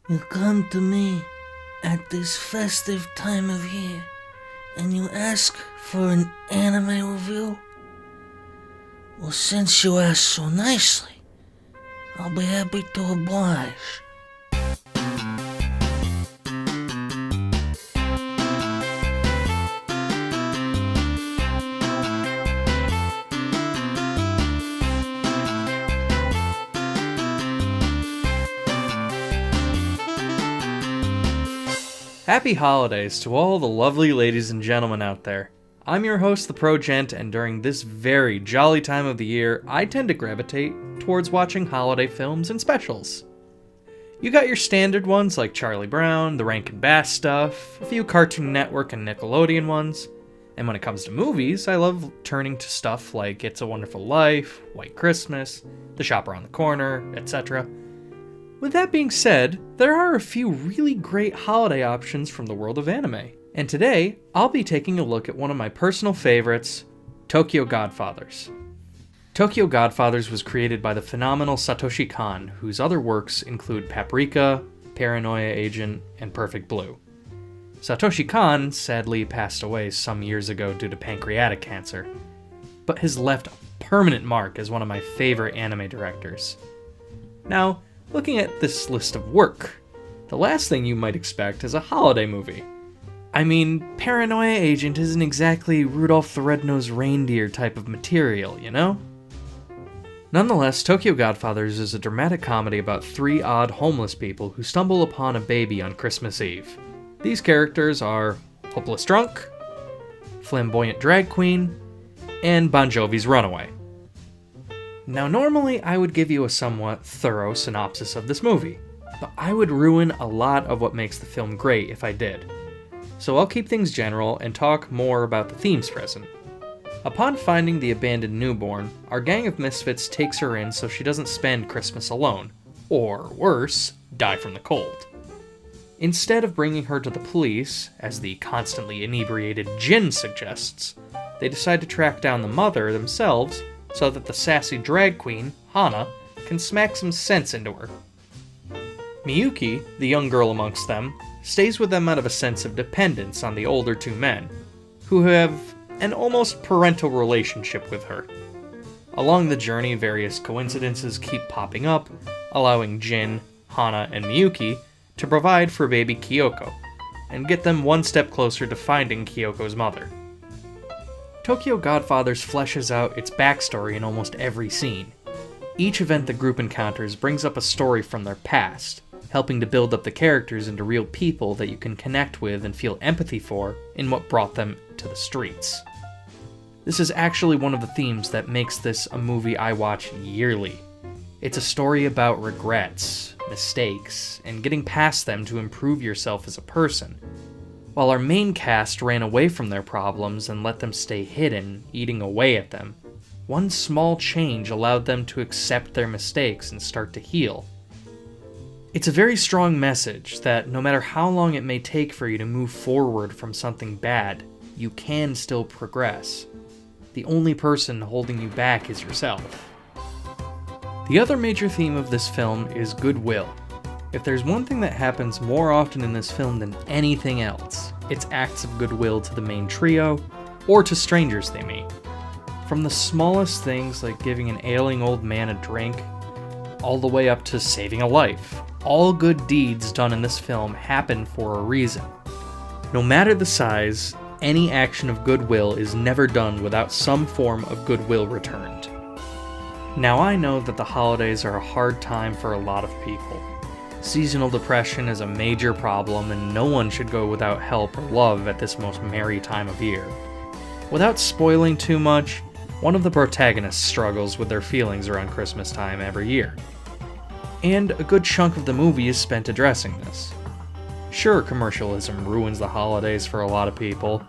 You come to me at this festive time of year and you ask for an anime review? Well, since you asked so nicely, I'll be happy to oblige. Happy holidays to all the lovely ladies and gentlemen out there. I'm your host, the ProGent, and during this very jolly time of the year, I tend to gravitate towards watching holiday films and specials. You got your standard ones like Charlie Brown, the Rankin Bass stuff, a few Cartoon Network and Nickelodeon ones, and when it comes to movies, I love turning to stuff like It's a Wonderful Life, White Christmas, The Shop Around the Corner, etc. With that being said, there are a few really great holiday options from the world of anime. And today, I'll be taking a look at one of my personal favorites, Tokyo Godfathers. Tokyo Godfathers was created by the phenomenal Satoshi Kon, whose other works include Paprika, Paranoia Agent, and Perfect Blue. Satoshi Kon sadly passed away some years ago due to pancreatic cancer, but has left a permanent mark as one of my favorite anime directors. Now, looking at this list of work, the last thing you might expect is a holiday movie. I mean, Paranoia Agent isn't exactly Rudolph the Red-Nosed Reindeer type of material, you know? Nonetheless, Tokyo Godfathers is a dramatic comedy about three odd homeless people who stumble upon a baby on Christmas Eve. These characters are Hopeless Drunk, Flamboyant Drag Queen, and Bon Jovi's Runaway. Now, normally I would give you a somewhat thorough synopsis of this movie, but I would ruin a lot of what makes the film great if I did. So I'll keep things general and talk more about the themes present. Upon finding the abandoned newborn, our gang of misfits takes her in so she doesn't spend Christmas alone, or worse, die from the cold. Instead of bringing her to the police, as the constantly inebriated Jin suggests, they decide to track down the mother themselves so that the sassy drag queen, Hana, can smack some sense into her. Miyuki, the young girl amongst them, stays with them out of a sense of dependence on the older two men, who have an almost parental relationship with her. Along the journey, various coincidences keep popping up, allowing Jin, Hana, and Miyuki to provide for baby Kyoko, and get them one step closer to finding Kyoko's mother. Tokyo Godfathers fleshes out its backstory in almost every scene. Each event the group encounters brings up a story from their past, helping to build up the characters into real people that you can connect with and feel empathy for in what brought them to the streets. This is actually one of the themes that makes this a movie I watch yearly. It's a story about regrets, mistakes, and getting past them to improve yourself as a person. While our main cast ran away from their problems and let them stay hidden, eating away at them, one small change allowed them to accept their mistakes and start to heal. It's a very strong message that no matter how long it may take for you to move forward from something bad, you can still progress. The only person holding you back is yourself. The other major theme of this film is goodwill. If there's one thing that happens more often in this film than anything else, it's acts of goodwill to the main trio, or to strangers they meet. From the smallest things like giving an ailing old man a drink, all the way up to saving a life. All good deeds done in this film happen for a reason. No matter the size, any action of goodwill is never done without some form of goodwill returned. Now I know that the holidays are a hard time for a lot of people. Seasonal depression is a major problem and no one should go without help or love at this most merry time of year. Without spoiling too much, one of the protagonists struggles with their feelings around Christmas time every year. And a good chunk of the movie is spent addressing this. Sure, commercialism ruins the holidays for a lot of people,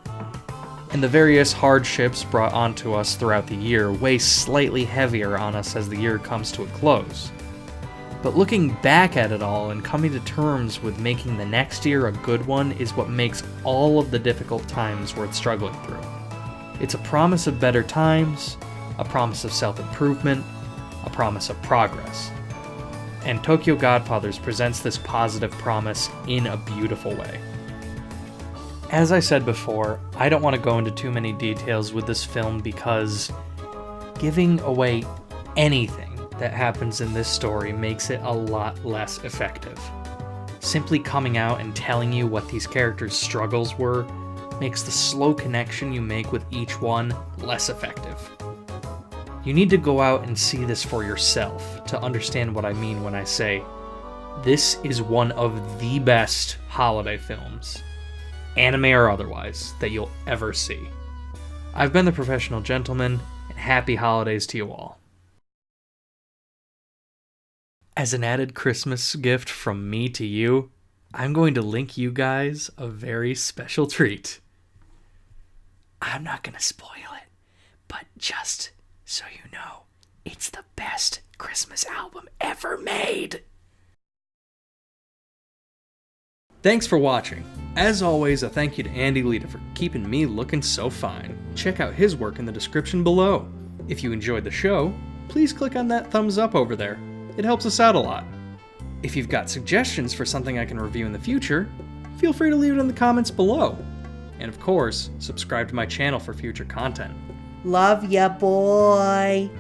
and the various hardships brought onto us throughout the year weigh slightly heavier on us as the year comes to a close. But looking back at it all and coming to terms with making the next year a good one is what makes all of the difficult times worth struggling through. It's a promise of better times, a promise of self-improvement, a promise of progress. and Tokyo Godfathers presents this positive promise in a beautiful way. As I said before, I don't want to go into too many details with this film because giving away anything that happens in this story makes it a lot less effective. Simply coming out and telling you what these characters' struggles were makes the slow connection you make with each one less effective. You need to go out and see this for yourself to understand what I mean when I say this is one of the best holiday films, anime or otherwise, that you'll ever see. I've been the Professional Gentleman, and happy holidays to you all. As an added Christmas gift from me to you, I'm going to link you guys a very special treat. I'm not going to spoil it, but just so you know, it's the best Christmas album ever made. Thanks for watching. As always, a thank you to Andy Lita for keeping me looking so fine. Check out his work in the description below. If you enjoyed the show, please click on that thumbs up over there. It helps us out a lot. If you've got suggestions for something I can review in the future, feel free to leave it in the comments below. And of course, subscribe to my channel for future content. Love ya, boy.